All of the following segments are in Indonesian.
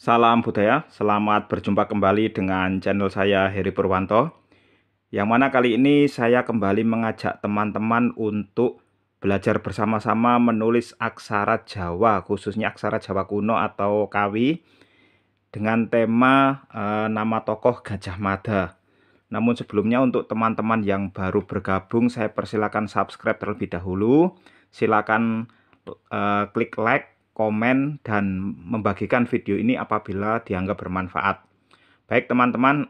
Salam budaya, selamat berjumpa kembali dengan channel saya Heri Purwanto. Yang mana kali ini saya kembali mengajak teman-teman untuk belajar bersama-sama menulis aksara Jawa, khususnya aksara Jawa kuno atau Kawi, dengan tema nama tokoh Gajah Mada. Namun sebelumnya untuk teman-teman yang baru bergabung, saya persilakan subscribe terlebih dahulu. Silakan klik like, komen, dan membagikan video ini apabila dianggap bermanfaat. Baik teman-teman,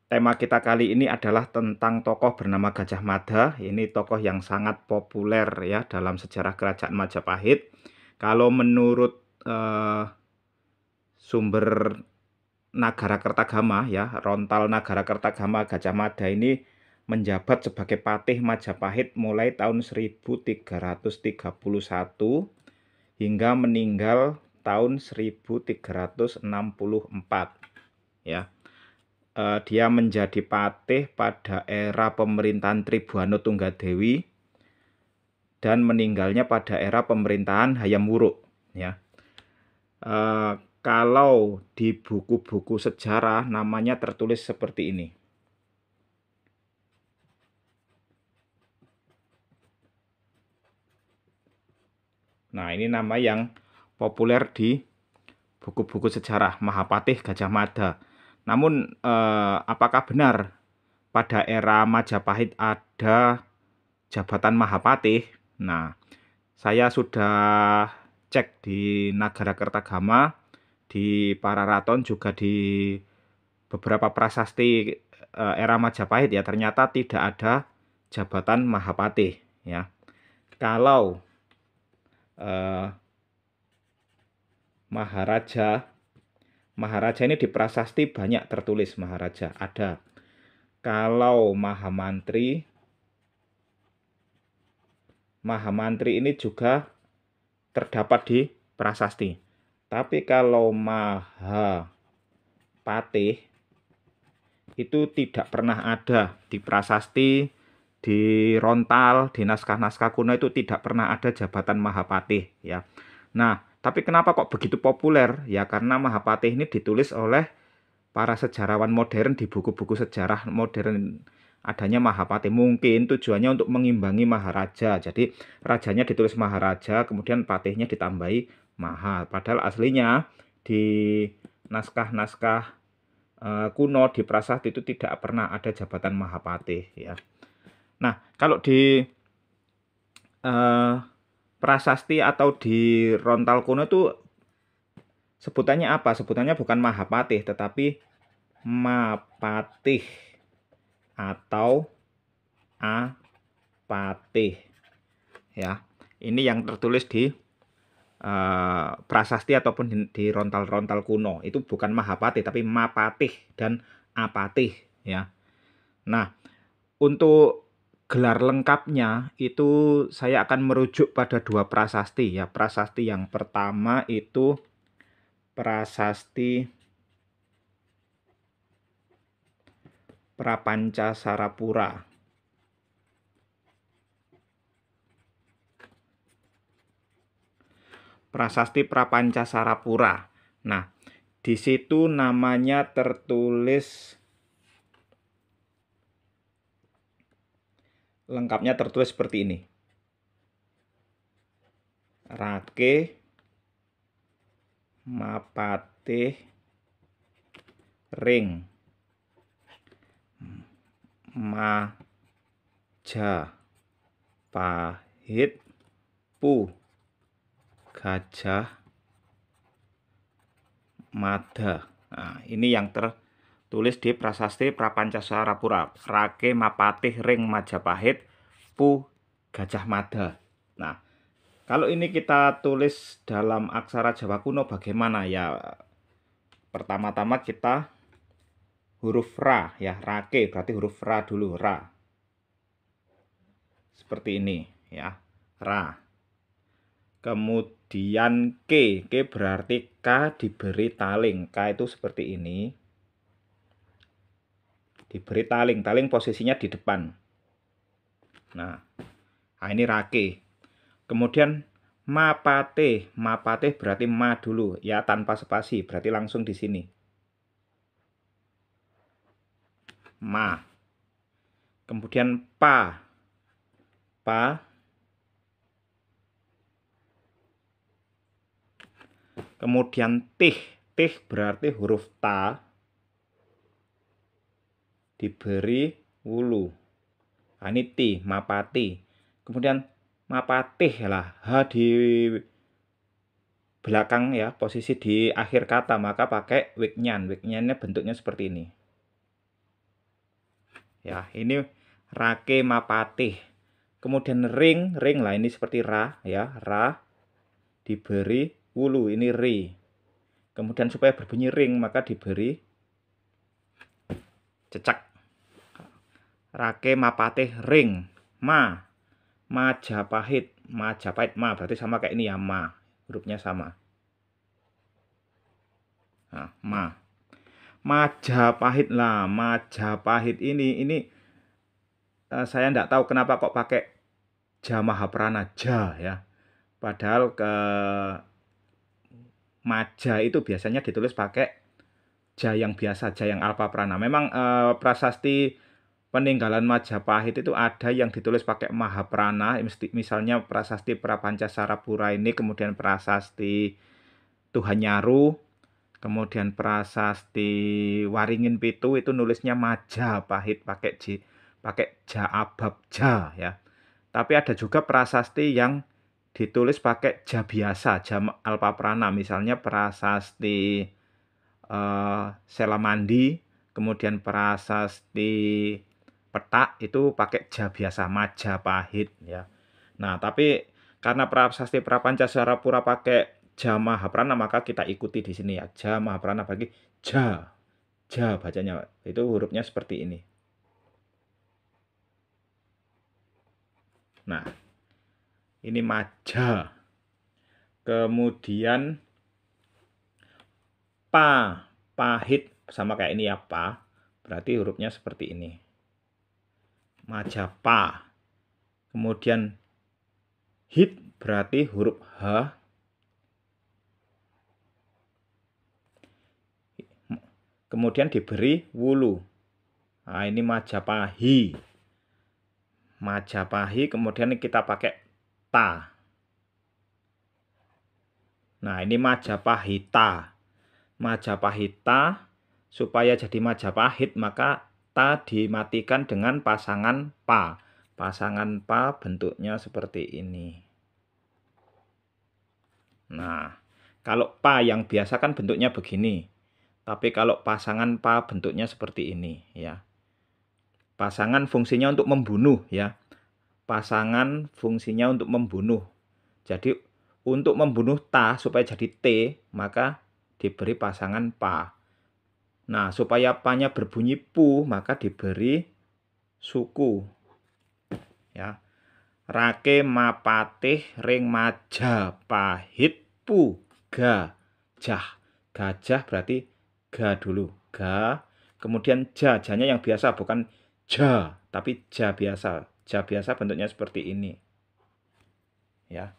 tema kita kali ini adalah tentang tokoh bernama Gajah Mada. Ini tokoh yang sangat populer ya dalam sejarah kerajaan Majapahit. Kalau menurut sumber Nagara Kertagama ya, Rontal Nagara Kertagama, Gajah Mada ini menjabat sebagai Patih Majapahit mulai tahun 1331 hingga meninggal tahun 1364 ya. Dia menjadi patih pada era pemerintahan Tribhuwana Tunggadewi dan meninggalnya pada era pemerintahan Hayam Wuruk ya. Kalau di buku-buku sejarah namanya tertulis seperti ini. Nah, ini nama yang populer di buku-buku sejarah, Mahapatih Gajah Mada. Namun apakah benar pada era Majapahit ada jabatan Mahapatih? Nah, saya sudah cek di Nagara Kertagama, di Pararaton, juga di beberapa prasasti era Majapahit ya, ternyata tidak ada jabatan Mahapatih ya. Kalau Maharaja ini di prasasti banyak tertulis Maharaja, ada. Kalau Mahamantri ini juga terdapat di prasasti. Tapi kalau Mahapatih itu tidak pernah ada di prasasti, di Rontal, di naskah-naskah kuno itu tidak pernah ada jabatan Mahapatih ya. Nah, tapi kenapa kok begitu populer? Ya karena Mahapatih ini ditulis oleh para sejarawan modern di buku-buku sejarah modern. Adanya Mahapatih mungkin tujuannya untuk mengimbangi Maharaja. Jadi rajanya ditulis Maharaja, kemudian patihnya ditambahi Maha. Padahal aslinya di naskah-naskah kuno di prasasti itu tidak pernah ada jabatan Mahapatih ya. Nah, kalau di prasasti atau di Rontal kuno itu sebutannya apa? Sebutannya bukan Mahapatih tetapi Mapatih atau Apatih ya. Ini yang tertulis di prasasti ataupun di rontal-rontal kuno. Itu bukan Mahapatih tapi Mapatih dan Apatih ya. Nah, untuk gelar lengkapnya itu saya akan merujuk pada dua prasasti ya. Prasasti yang pertama itu prasasti Prapancasarapura. Prasasti Prapancasarapura. Nah, di situ namanya tertulis lengkapnya tertulis seperti ini. Rake Mapatih Ring Majapahit Pu Gajah Mada. Nah, ini yang tertulis di prasasti Prapancasarapura. Rake Mapatih Ring Majapahit Pu Gajah Mada. Nah, kalau ini kita tulis dalam aksara Jawa kuno bagaimana ya? Pertama-tama kita huruf ra ya, rake berarti huruf ra dulu, ra. Seperti ini ya, ra. Kemudian K berarti K diberi taling. K itu seperti ini. Diberi taling, taling posisinya di depan. Nah ini rake. Kemudian Mapate, mapate berarti ma dulu ya, tanpa spasi, berarti langsung di sini. Ma. Kemudian pa. Pa. Kemudian tih. Tih berarti huruf ta diberi wulu. Nah, ini ti, mapati. Kemudian mapatih lah, h di belakang ya, posisi di akhir kata, maka pakai wiknyan. Wiknyannya bentuknya seperti ini. Ya, ini rake mapatih. Kemudian ring, ring lah ini seperti ra ya, ra diberi wulu, ini ri. Kemudian supaya berbunyi ring maka diberi cecak. Rake mapatih ring, ma. Majapahit, Majapahit, ma berarti sama kayak ini ya, ma. Hurufnya sama. Nah, ma. Majapahit lah, Majapahit ini saya enggak tahu kenapa kok pakai ja mahaprana, ja ya. Padahal ke maja itu biasanya ditulis pakai ja yang biasa, ja yang alpa prana. Memang prasasti peninggalan Majapahit itu ada yang ditulis pakai mahaprana, misalnya prasasti Prapancasarapura ini, kemudian prasasti Tuhan Nyaru, kemudian prasasti Waringin Pitu itu nulisnya Majapahit pakai ja abab ja ya. Tapi ada juga prasasti yang ditulis pakai ja biasa, ja alpa prana, misalnya prasasti Selamandi, kemudian prasasti Petak itu pakai ja biasa, Majapahit ya. Nah, tapi karena prasasti Prapancasarapura pakai ja mahaprana, maka kita ikuti di sini ya. Ja mahaprana bagi ja. Ja bacanya. Itu hurufnya seperti ini. Nah, ini maja. Kemudian pa, pahit sama kayak ini ya, pa. Berarti hurufnya seperti ini. Majapa. Kemudian hit berarti huruf H. Kemudian diberi wulu. Nah, ini Majapahi. Majapahi, kemudian kita pakai ta. Nah, ini Majapahita. Majapahita, supaya jadi Majapahit, maka ta dimatikan dengan pasangan pa. Pasangan pa bentuknya seperti ini. Nah, kalau pa yang biasa kan bentuknya begini. Tapi kalau pasangan pa bentuknya seperti ini ya. Pasangan fungsinya untuk membunuh ya. Pasangan fungsinya untuk membunuh. Jadi untuk membunuh ta supaya jadi t, maka diberi pasangan pa. Nah, supaya pa-nya berbunyi pu, maka diberi suku. Ya. Rake mapatih ring Majapahit pu gajah. Gajah berarti ga dulu. Ga. Kemudian ja. Janya yang biasa, bukan ja, tapi ja biasa. Ja biasa bentuknya seperti ini. Ya.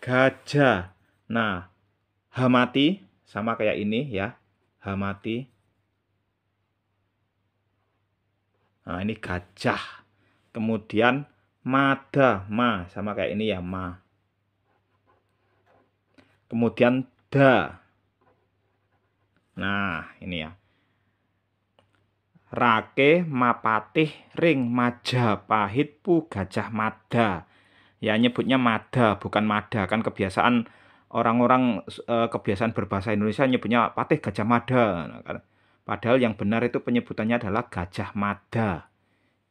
Gajah. Nah, hamati sama kayak ini ya. Hamati. Nah, ini gajah. Kemudian mada, ma sama kayak ini ya, ma. Kemudian da. Nah, ini ya. Rake mapatih ring Majapahit pu gajah mada. Ya, nyebutnya mada bukan mada, kan kebiasaan orang-orang kebiasaan berbahasa Indonesia nyebutnya patih gajah mada. Padahal yang benar itu penyebutannya adalah gajah mada.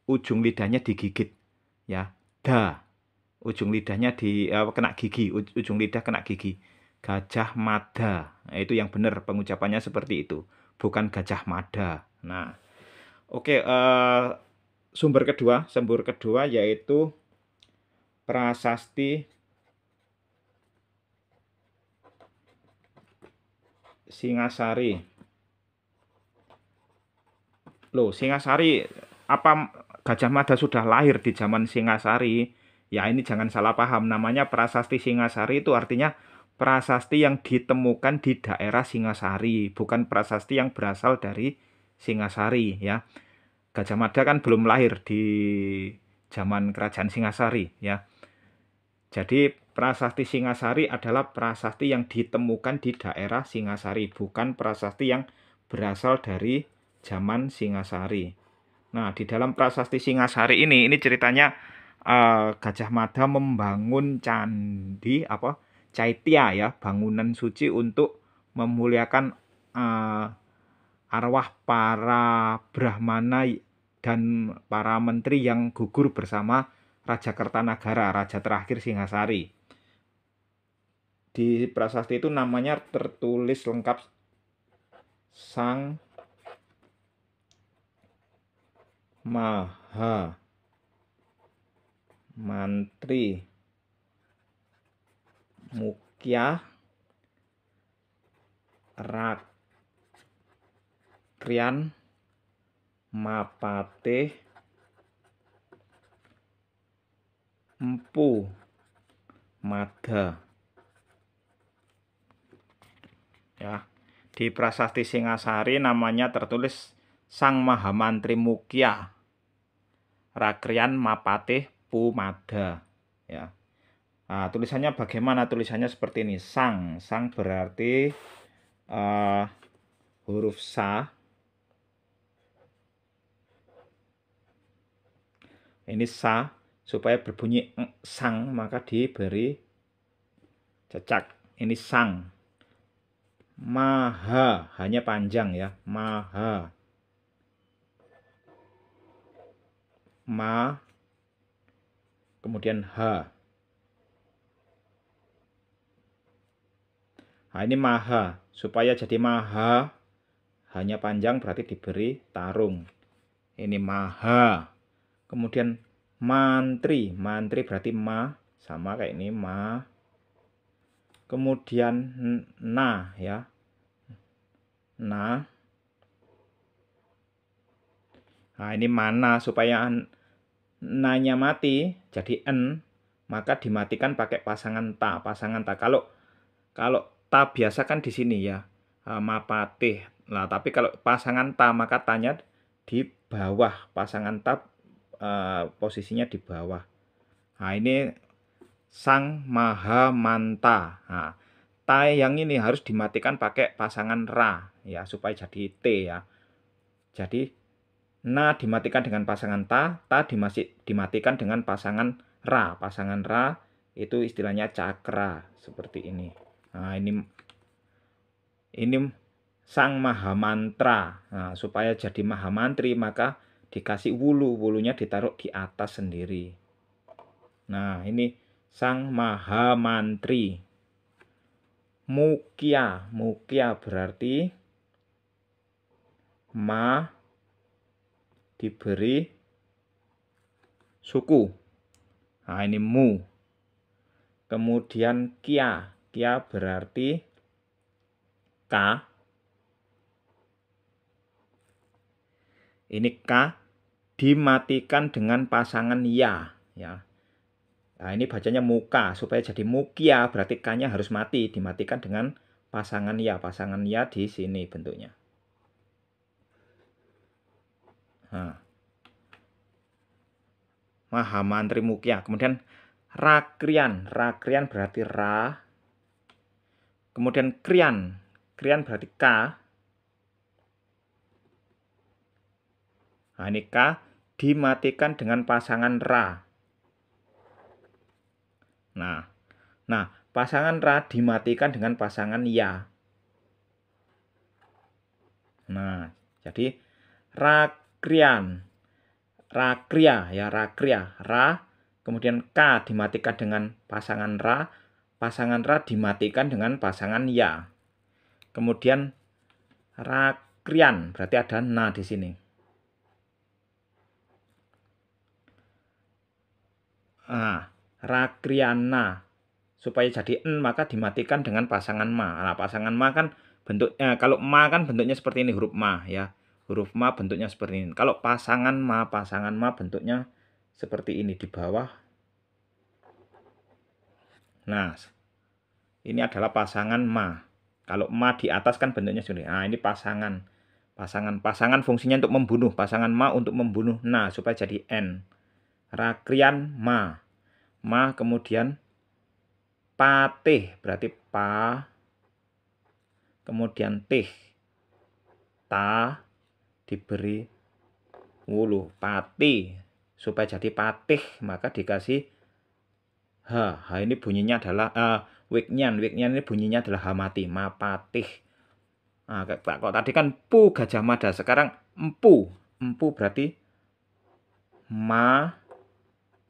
Ujung lidahnya digigit ya, da. Ujung lidahnya kena gigi, ujung lidah kena gigi. Gajah mada. Nah, itu yang benar pengucapannya seperti itu, bukan gajah mada. Nah, oke, sumber kedua yaitu prasasti Singasari. Loh, Singasari, apa Gajah Mada sudah lahir di zaman Singasari? Ya ini jangan salah paham, namanya prasasti Singasari itu artinya prasasti yang ditemukan di daerah Singasari, bukan prasasti yang berasal dari Singasari ya. Gajah Mada kan belum lahir di zaman kerajaan Singasari ya. Jadi prasasti Singasari adalah prasasti yang ditemukan di daerah Singasari, bukan prasasti yang berasal dari zaman Singasari. Nah, di dalam prasasti Singasari ini ceritanya Gajah Mada membangun candi Caitya ya, bangunan suci untuk memuliakan arwah para Brahmana dan para menteri yang gugur bersama Raja Kertanagara, raja terakhir Singasari. Di prasasti itu namanya tertulis lengkap Sang Maha Mantri Mukya Rakrian Mapate Empu Mada. Ya, di prasasti Singasari namanya tertulis Sang Mahamantri Mukya Rakrian Mapate Pumada ya. Nah, tulisannya bagaimana? Tulisannya seperti ini. Sang berarti huruf sa. Ini sa, supaya berbunyi sang maka diberi cecak. Ini sang. Maha, hanya panjang ya. Maha. Ma, kemudian ha. Nah, ini maha. Supaya jadi maha, hanya panjang berarti diberi tarung. Ini maha. Kemudian mantri. Mantri berarti ma, sama kayak ini ma. Kemudian na ya. Nah. Nah, ini mana, supaya nanya mati jadi en, maka dimatikan pakai pasangan ta. Pasangan ta. Kalau ta biasa kan di sini ya, mapatih. Nah, tapi kalau pasangan ta maka tanya di bawah. Pasangan ta posisinya di bawah. Nah, ini Sang Maha Manta. Nah, ta yang ini harus dimatikan pakai pasangan ra ya, supaya jadi t ya. Jadi na dimatikan dengan pasangan ta dimatikan dengan pasangan ra. Pasangan ra itu istilahnya cakra seperti ini. Nah, ini Sang Maha Mantra. Nah, supaya jadi Maha Mantri maka dikasih wulu. Wulunya ditaruh di atas sendiri. Nah, ini Sang Maha Mantri. Mukya. Mukya berarti ma diberi suku. Nah, ini mu. Kemudian kya. Kya berarti ka. Ini ka dimatikan dengan pasangan ya. Ya. Nah, ini bacanya muka. Supaya jadi mukya berarti ka-nya harus mati. Dimatikan dengan pasangan ya. Pasangan ya di sini bentuknya. Nah. Maha Mantri Mukya. Kemudian Rakrian. Rakrian berarti ra. Kemudian krian. Krian berarti ka. Nah, ini ka dimatikan dengan pasangan ra. Nah, pasangan ra dimatikan dengan pasangan ya. Nah, jadi rakrian. Rakria ya, rakria. Ra, kemudian ka dimatikan dengan pasangan ra. Pasangan ra dimatikan dengan pasangan ya. Kemudian rakrian berarti ada na di sini. Nah, rakriana. Supaya jadi en maka dimatikan dengan pasangan ma. Nah, pasangan ma kan bentuknya, kalau ma kan bentuknya seperti ini, huruf ma ya. Huruf ma bentuknya seperti ini. Kalau pasangan ma bentuknya seperti ini di bawah. Nah, ini adalah pasangan ma. Kalau ma di atas kan bentuknya seperti ini. Nah, ini pasangan. Pasangan fungsinya untuk membunuh. Pasangan ma untuk membunuh na supaya jadi n. Rakrian ma. Ma kemudian patih berarti pa. Kemudian tih. Ta diberi wulu. Pati. Supaya jadi patih maka dikasih h. H ini bunyinya adalah wiknyan. Wiknyan ini bunyinya adalah h mati. Ma patih. Nah, kok tadi kan pu Gajah Mada, sekarang empu. Empu berarti ma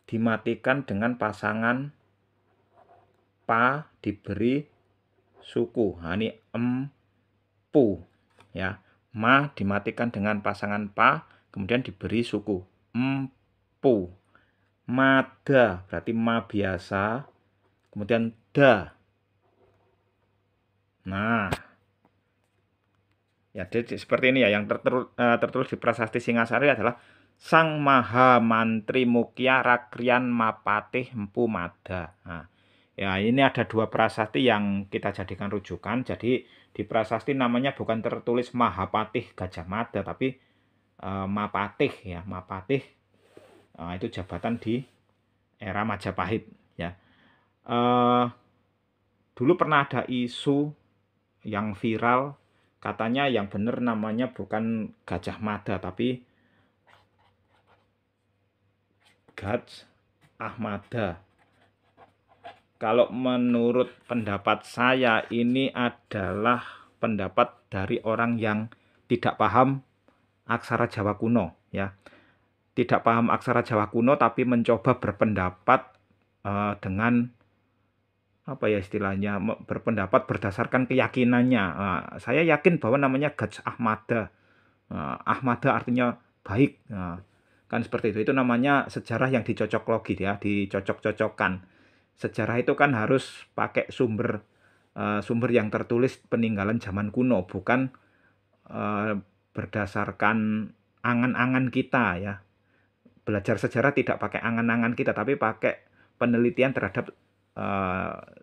dimatikan dengan pasangan pa diberi suku. Nah, ini empu ya. Ma dimatikan dengan pasangan pa kemudian diberi suku. Empu. Mada berarti ma biasa. Kemudian da. Nah, ya, jadi seperti ini ya, yang tertulis di Prasasti Singasari adalah Sang Maha Mantri Mukya Rakrian Mapatih Empu Mada. Nah, ya ini ada dua prasasti yang kita jadikan rujukan. Jadi di prasasti namanya bukan tertulis Mahapatih Gajah Mada, tapi Mapatih ya, Mapatih. Itu jabatan di era Majapahit ya. Dulu pernah ada isu yang viral. Katanya yang benar namanya bukan Gajah Mada, tapi Gajah Mada. Kalau menurut pendapat saya, ini adalah pendapat dari orang yang tidak paham aksara Jawa kuno ya. Tidak paham aksara Jawa kuno tapi mencoba berpendapat dengan apa ya istilahnya, berpendapat berdasarkan keyakinannya. Saya yakin bahwa namanya Gajah Mada. Ahmada artinya baik. Kan seperti itu. Itu namanya sejarah yang dicocok logi ya, dicocok-cocokkan. Sejarah itu kan harus pakai sumber yang tertulis peninggalan zaman kuno, bukan berdasarkan angan-angan kita ya. Belajar sejarah tidak pakai angan-angan kita, tapi pakai penelitian terhadap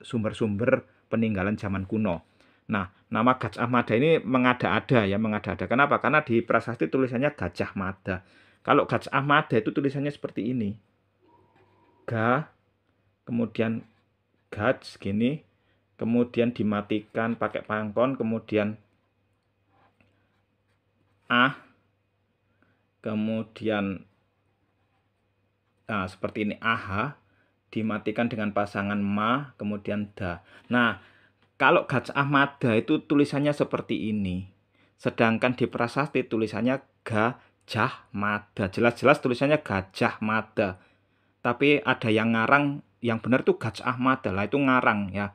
sumber-sumber peninggalan zaman kuno. Nah, nama Gajah Mada ini mengada-ada ya, mengada-ada. Kenapa? Karena di prasasti tulisannya Gajah Mada. Kalau Gajah Mada itu tulisannya seperti ini. Ga, kemudian gaj gini, kemudian dimatikan pakai pangkon, kemudian kemudian seperti ini aha, dimatikan dengan pasangan ma, kemudian da. Nah, kalau Gajah Mada itu tulisannya seperti ini. Sedangkan di prasasti tulisannya Gajah Mada. Jelas-jelas tulisannya Gajah Mada. Tapi ada yang ngarang, yang benar tuh Gajah Mada lah, itu ngarang ya.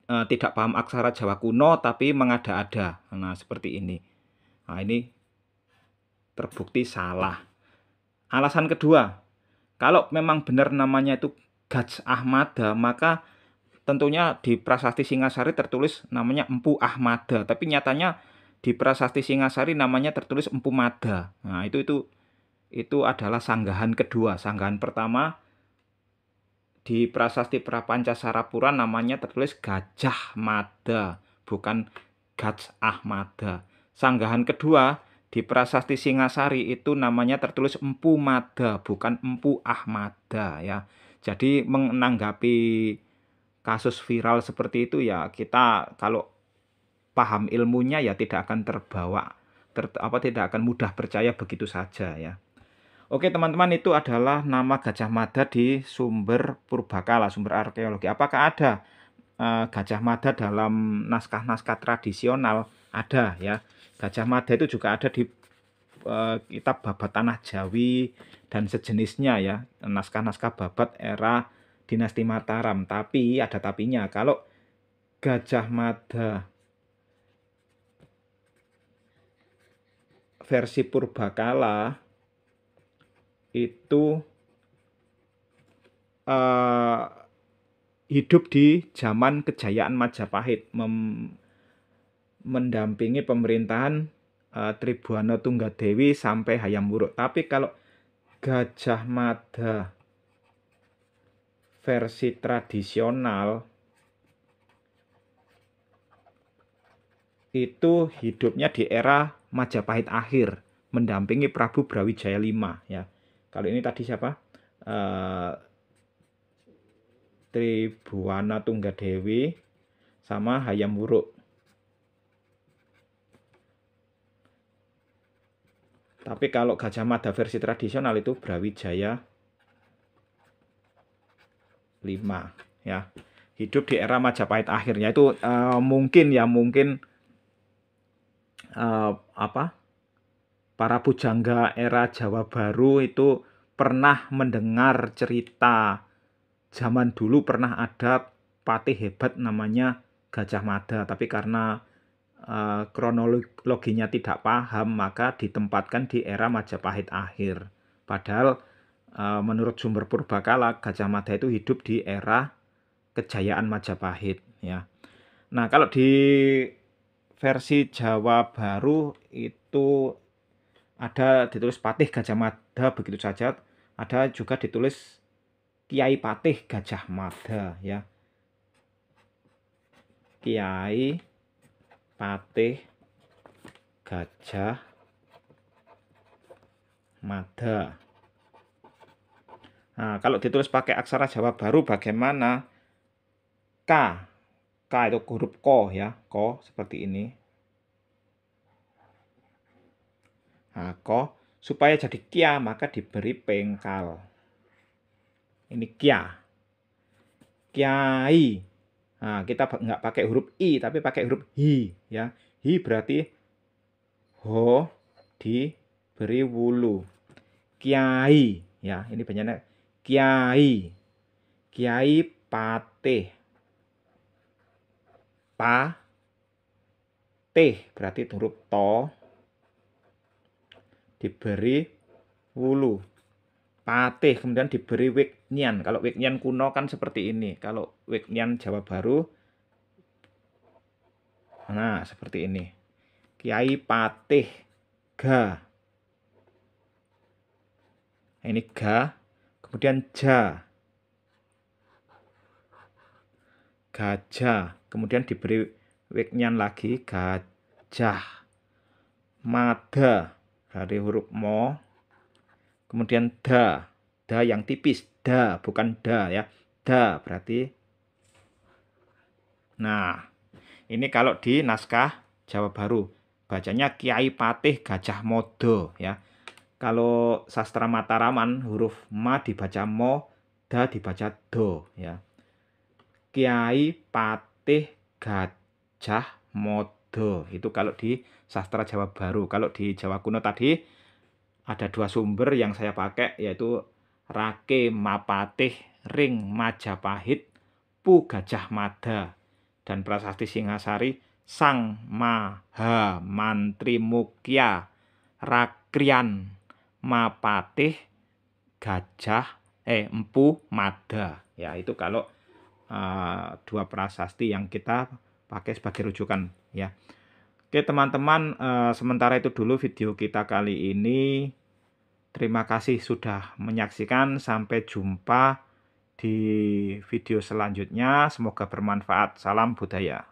Tidak paham aksara Jawa kuno tapi mengada-ada. Nah, seperti ini. Nah, ini terbukti salah. Alasan kedua, kalau memang benar namanya itu Gajah Mada, maka tentunya di Prasasti Singasari tertulis namanya Empu Ahmada, tapi nyatanya di Prasasti Singasari namanya tertulis Empu Mada. Nah, itu adalah sanggahan kedua. Sanggahan pertama di Prasasti Prapancasarapura namanya tertulis Gajah Mada, bukan Gajah Mada. Sanggahan kedua di Prasasti Singasari itu namanya tertulis Empu Mada, bukan Empu Ahmada ya. Jadi menanggapi kasus viral seperti itu ya, kita kalau paham ilmunya ya tidak akan terbawa, tidak akan mudah percaya begitu saja ya. Oke teman-teman, itu adalah nama Gajah Mada di sumber purbakala, sumber arkeologi. Apakah ada Gajah Mada dalam naskah-naskah tradisional? Ada ya. Gajah Mada itu juga ada di kitab Babat Tanah Jawi dan sejenisnya ya, naskah-naskah babat era dinasti Mataram. Tapi ada tapinya, kalau Gajah Mada versi purbakala itu hidup di zaman kejayaan Majapahit, mendampingi pemerintahan Tribhuwana Tunggadewi sampai Hayam Wuruk. Tapi kalau Gajah Mada versi tradisional itu hidupnya di era Majapahit akhir, mendampingi Prabu Brawijaya V ya. Kalau ini tadi siapa? Tribhuwana Tunggadewi sama Hayam Wuruk. Tapi kalau Gajah Mada versi tradisional itu Brawijaya V ya. Hidup di era Majapahit akhirnya itu mungkin para pujangga era Jawa Baru itu pernah mendengar cerita zaman dulu pernah ada patih hebat namanya Gajah Mada, tapi karena kronologinya tidak paham maka ditempatkan di era Majapahit akhir. Padahal menurut sumber purbakala Gajah Mada itu hidup di era kejayaan Majapahit ya. Nah, kalau di versi Jawa Baru itu ada ditulis Patih Gajah Mada begitu saja, ada juga ditulis Kiai Patih Gajah Mada ya. Kiai Patih Gajah Mada. Nah, kalau ditulis pakai aksara Jawa Baru bagaimana? K itu huruf ko ya, ko seperti ini. Nah, ko supaya jadi kia maka diberi pengkal. Ini kia. Kiai. Nah, kita nggak pakai huruf i tapi pakai huruf hi ya. Hi berarti ho diberi wulu. Kiai ya, ini bacanya Kiai. Kiai Patih. Patih berarti huruf to diberi wulu. Patih kemudian diberi wiknyan. Kalau wiknyan kuno kan seperti ini. Kalau wiknyan Jawa Baru, nah seperti ini. Kiai Patih Ga. Nah, ini ga, kemudian ja. Gajah, kemudian diberi wiknyan lagi Gajah Mada dari huruf mo, kemudian da yang tipis, da bukan da ya, da berarti. Nah, ini kalau di naskah Jawa Baru bacanya Kiai Patih Gajah Mada ya. Kalau sastra Mataraman huruf ma dibaca mo, da dibaca do ya. Kiai Patih Gajah Mada itu kalau di sastra Jawa Baru. Kalau di Jawa kuno tadi ada dua sumber yang saya pakai, yaitu Rake Mapatih Ring Majapahit Pu Gajah Mada dan Prasasti Singasari Sang Maha Mantri Mukya Rakrian Mapatih Gajah Empu Mada ya. Itu kalau dua prasasti yang kita pakai sebagai rujukan ya. Oke teman-teman, sementara itu dulu video kita kali ini. Terima kasih sudah menyaksikan. Sampai jumpa di video selanjutnya. Semoga bermanfaat. Salam budaya.